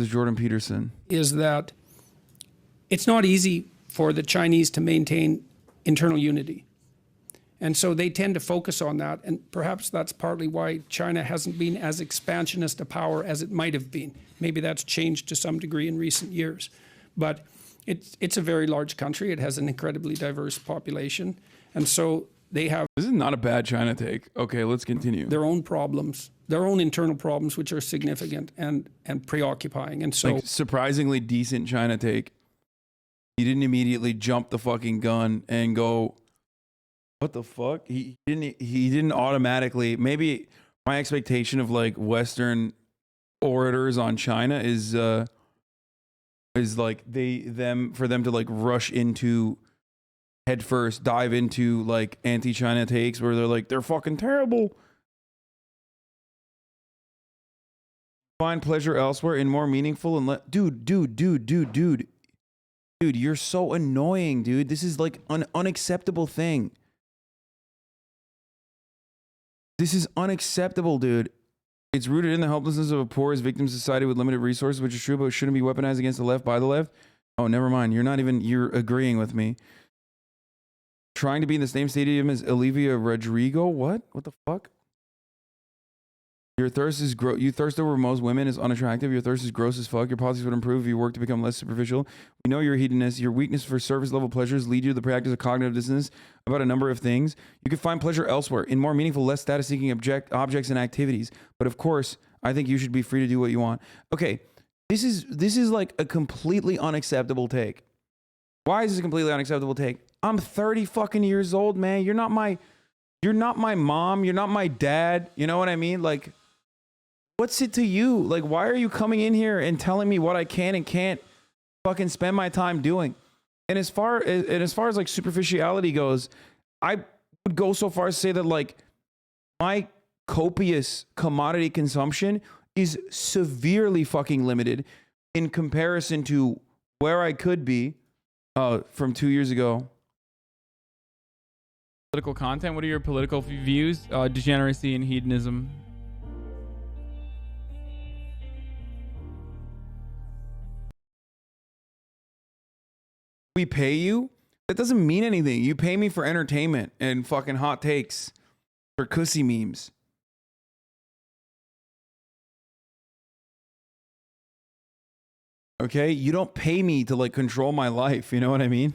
This is Jordan Peterson. Is that it's not easy for the Chinese to maintain internal unity. And so they tend to focus on that. And perhaps that's partly why China hasn't been as expansionist a power as it might have been. Maybe that's changed to some degree in recent years. But it's a very large country. It has an incredibly diverse population. And so they have... This is not a bad China take. Okay, let's continue. Their own problems, their own internal problems, which are significant and preoccupying. And so... Like, surprisingly decent China take. He didn't immediately jump the fucking gun and go... What the fuck? He didn't automatically. Maybe my expectation of like Western orators on China is like for them to like rush into head first, dive into like anti-China takes where they're like, they're fucking terrible. Find pleasure elsewhere in more meaningful and dude, you're so annoying, dude. This is like an unacceptable thing. This is unacceptable, dude. It's rooted in the helplessness of a poor victim society with limited resources, which is true, but it shouldn't be weaponized against the left by the left. Oh, never mind. You're agreeing with me. Trying to be in the same stadium as Olivia Rodrigo? What? What the fuck? Your thirst is you thirst over most women is unattractive. Your thirst is gross as fuck. Your politics would improve if you work to become less superficial. We know you're a hedonist. Your weakness for surface level pleasures lead you to the practice of cognitive dissonance about a number of things. You can find pleasure elsewhere in more meaningful, less status seeking objects and activities. But of course, I think you should be free to do what you want. Okay, this is like a completely unacceptable take. Why is this a completely unacceptable take? I'm 30 fucking years old, man. You're not my mom. You're not my dad. You know what I mean? Like, what's it to you? Like, why are you coming in here and telling me what I can and can't fucking spend my time doing? And as far as like superficiality goes, I would go so far as to say that like my copious commodity consumption is severely fucking limited in comparison to where I could be from 2 years ago. Political content. What are your political views? Degeneracy and hedonism. We pay you? That doesn't mean anything. You pay me for entertainment and fucking hot takes for cussy memes. Okay? You don't pay me to like control my life. You know what I mean?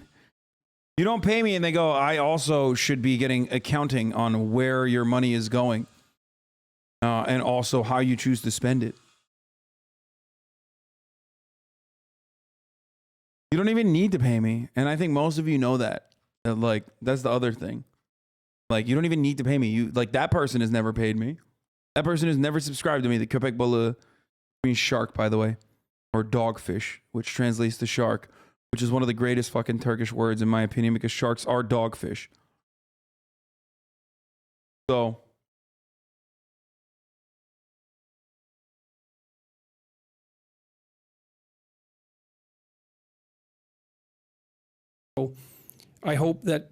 You don't pay me and they go, I also should be getting accounting on where your money is going. And also how you choose to spend it. You don't even need to pay me. And I think most of you know that. Like, that's the other thing. Like, you don't even need to pay me. You like, that person has never paid me. That person has never subscribed to me. The köpek balığı means shark, by the way. Or dogfish, which translates to shark. Which is one of the greatest fucking Turkish words, in my opinion, because sharks are dogfish. So... I hope that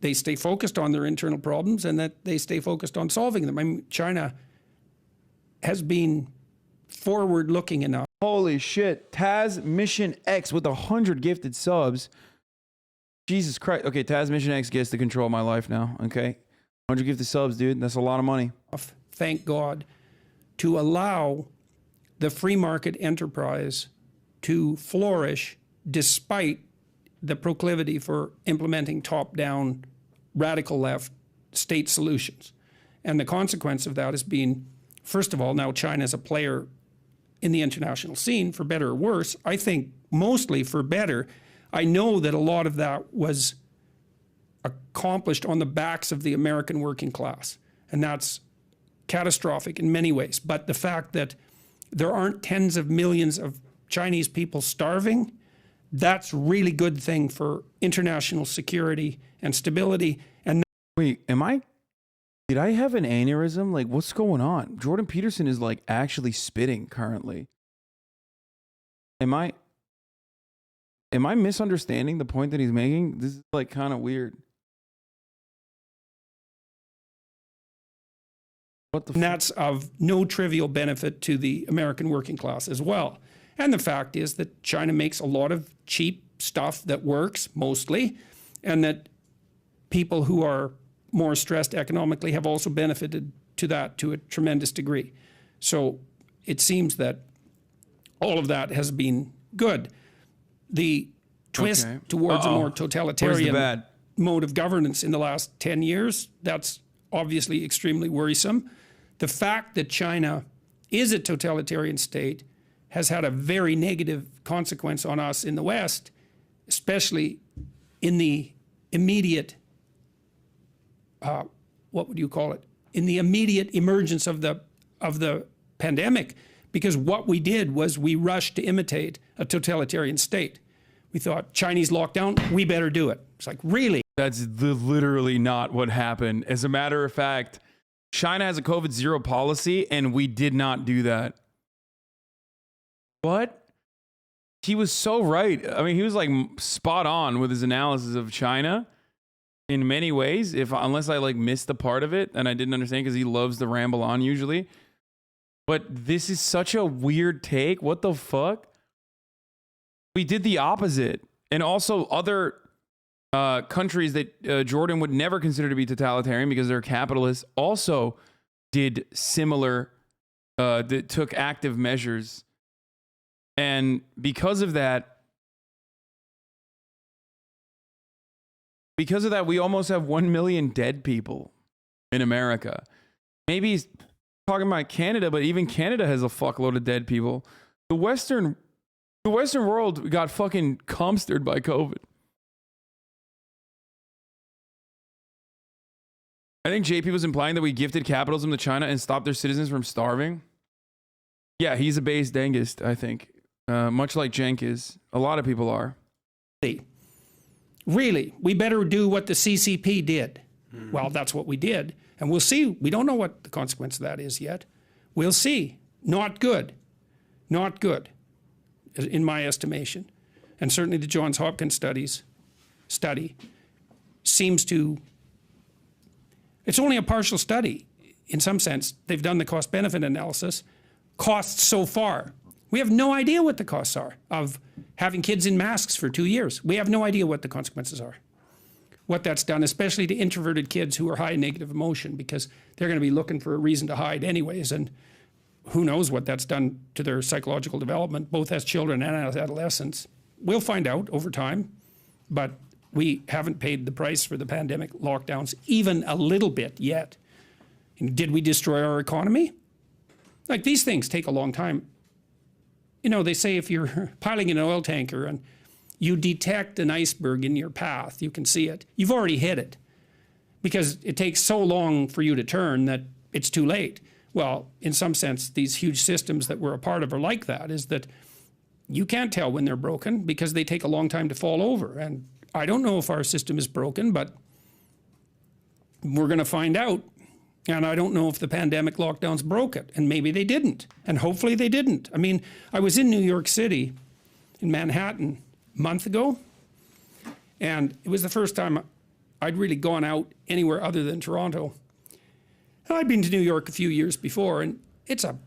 they stay focused on their internal problems and that they stay focused on solving them. I mean, China has been forward-looking enough. Holy shit. Taz Mission X with 100 gifted subs. Jesus Christ. Okay, Taz Mission X gets to control my life now, okay? 100 gifted subs, dude. That's a lot of money. Thank God, to allow the free market enterprise to flourish despite the proclivity for implementing top-down, radical left state solutions. And the consequence of that has been, first of all, now China is a player in the international scene, for better or worse. I think mostly for better. I know that a lot of that was accomplished on the backs of the American working class. And that's catastrophic in many ways. But the fact that there aren't tens of millions of Chinese people starving, that's a really good thing for international security and stability. And wait, did I have an aneurysm? Like, what's going on? Jordan Peterson is like actually spitting currently. Am I misunderstanding the point that he's making? This is like kind of weird. What the and that's of no trivial benefit to the American working class as well. And the fact is that China makes a lot of cheap stuff that works mostly, and that people who are more stressed economically have also benefited to that to a tremendous degree. So it seems that all of that has been good. The twist towards a more totalitarian mode of governance in the last 10 years, that's obviously extremely worrisome. The fact that China is a totalitarian state has had a very negative consequence on us in the West, especially in the immediate, what would you call it? In the immediate emergence of the pandemic, because what we did was we rushed to imitate a totalitarian state. We thought, Chinese lockdown, we better do it. It's like, really? That's literally not what happened. As a matter of fact, China has a COVID zero policy, and we did not do that. What? He was so right. I mean, he was like spot on with his analysis of China in many ways. Unless I like missed the part of it and I didn't understand, because he loves to ramble on usually. But this is such a weird take. What the fuck? We did the opposite. And also other countries that Jordan would never consider to be totalitarian because they're capitalists also did similar, that took active measures. And because of that, we almost have 1 million dead people in America. Maybe he's talking about Canada, but even Canada has a fuckload of dead people. The Western world got fucking comstered by COVID. I think JP was implying that we gifted capitalism to China and stopped their citizens from starving. Yeah, he's a base dengist, I think. Much like Cenk is. A lot of people are. Really, we better do what the CCP did. Well, that's what we did. And we'll see. We don't know what the consequence of that is yet. We'll see. Not good. Not good, in my estimation. And certainly the Johns Hopkins study seems to, it's only a partial study. In some sense, they've done the cost-benefit analysis. Costs so far. We have no idea what the costs are of having kids in masks for 2 years. We have no idea what the consequences are. What that's done, especially to introverted kids who are high in negative emotion, because they're going to be looking for a reason to hide anyways. And who knows what that's done to their psychological development, both as children and as adolescents. We'll find out over time, but we haven't paid the price for the pandemic lockdowns even a little bit yet. And did we destroy our economy? Like, these things take a long time. You know, they say if you're piling an oil tanker and you detect an iceberg in your path, you can see it, you've already hit it, because it takes so long for you to turn that it's too late. Well, in some sense, these huge systems that we're a part of are like that, is that you can't tell when they're broken because they take a long time to fall over. And I don't know if our system is broken, but we're going to find out. And I don't know if the pandemic lockdowns broke it, and maybe they didn't, and hopefully they didn't. I mean, I was in New York City, in Manhattan, a month ago, and it was the first time I'd really gone out anywhere other than Toronto. I'd been to New York a few years before, and it's a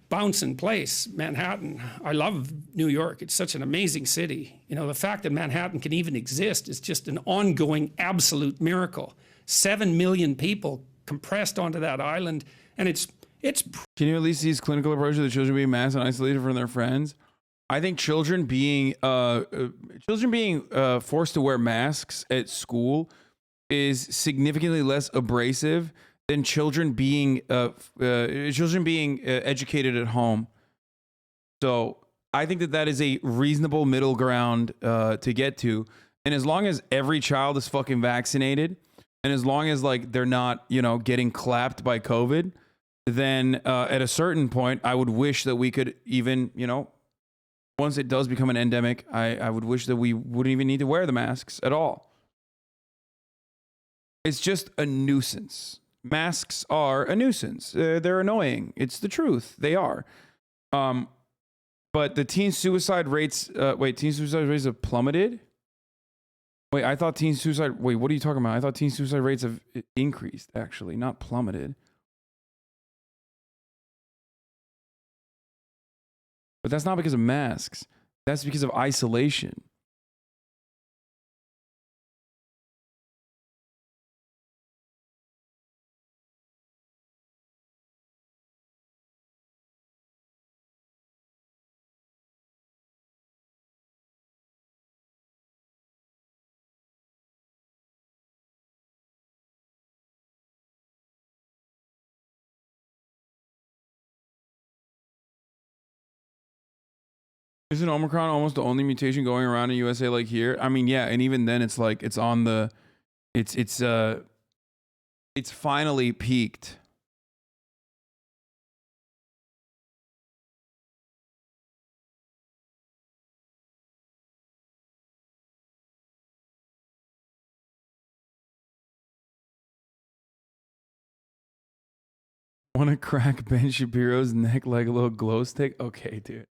bouncing place, Manhattan. I love New York. It's such an amazing city. You know, the fact that Manhattan can even exist is just an ongoing absolute miracle. 7 million people compressed onto that island, and it's. Can you at least see his clinical approach to the children being masked and isolated from their friends? I think children being forced to wear masks at school is significantly less abrasive than children being educated at home. So I think that is a reasonable middle ground to get to, and as long as every child is fucking vaccinated, and as long as like they're not, you know, getting clapped by COVID, then at a certain point, I would wish that we could even, you know, once it does become an endemic, I would wish that we wouldn't even need to wear the masks at all. It's just a nuisance. Masks are a nuisance. They're annoying. It's the truth. They are. But the teen suicide rates, teen suicide rates have plummeted? Wait, I thought teen suicide... Wait, what are you talking about? I thought teen suicide rates have increased, actually, not plummeted. But that's not because of masks. That's because of isolation. Isn't Omicron almost the only mutation going around in USA like here? I mean, yeah, and even then it's like it's on the it's finally peaked. Want to crack Ben Shapiro's neck like a little glow stick? Okay, dude.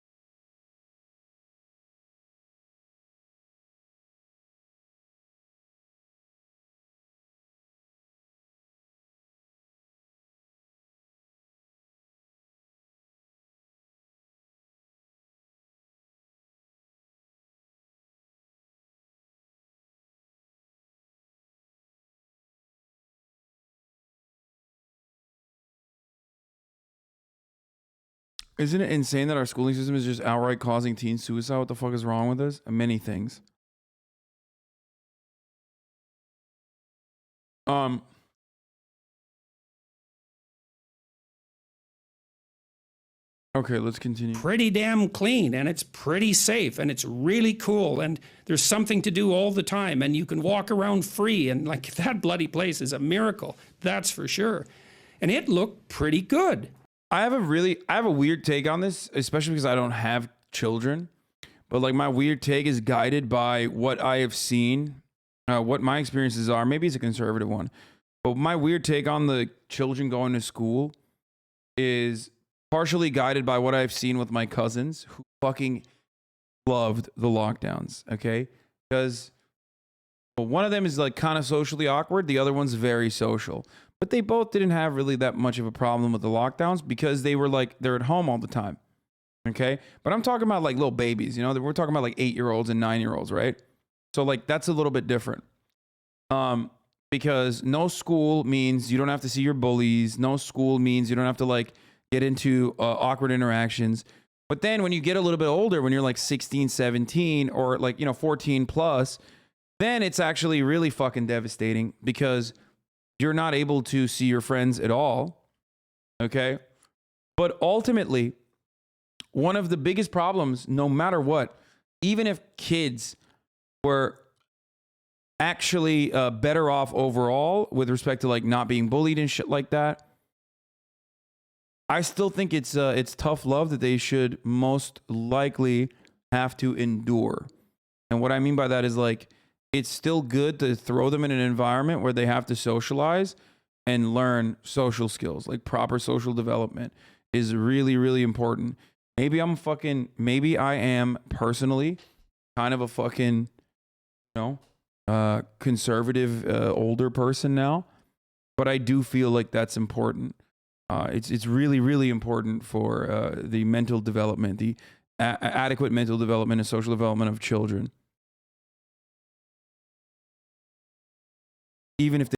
Isn't it insane that our schooling system is just outright causing teen suicide? What the fuck is wrong with us? Many things. Okay, let's continue. Pretty damn clean, and it's pretty safe, and it's really cool, and there's something to do all the time, and you can walk around free, and like that bloody place is a miracle, that's for sure. And it looked pretty good. I have a weird take on this, especially because I don't have children. But like my weird take is guided by what I have seen, what my experiences are. Maybe it's a conservative one, but my weird take on the children going to school is partially guided by what I've seen with my cousins who fucking loved the lockdowns. Okay, because one of them is like kind of socially awkward, the other one's very social. But they both didn't have really that much of a problem with the lockdowns because they were like, they're at home all the time. Okay. But I'm talking about like little babies, you know, we're talking about like 8-year-olds and 9-year-olds, right? So like, that's a little bit different. Because no school means you don't have to see your bullies. No school means you don't have to like get into awkward interactions. But then when you get a little bit older, when you're like 16, 17, or like, you know, 14 plus, then it's actually really fucking devastating because you're not able to see your friends at all. Okay. But ultimately, one of the biggest problems, no matter what, even if kids were actually better off overall with respect to like not being bullied and shit like that, I still think it's tough love that they should most likely have to endure. And what I mean by that is like, it's still good to throw them in an environment where they have to socialize and learn social skills. Like proper social development is really, really important. Maybe I am personally kind of a fucking, you know, conservative older person now, but I do feel like that's important. It's really, really important for the mental development, the adequate mental development and social development of children. Even if they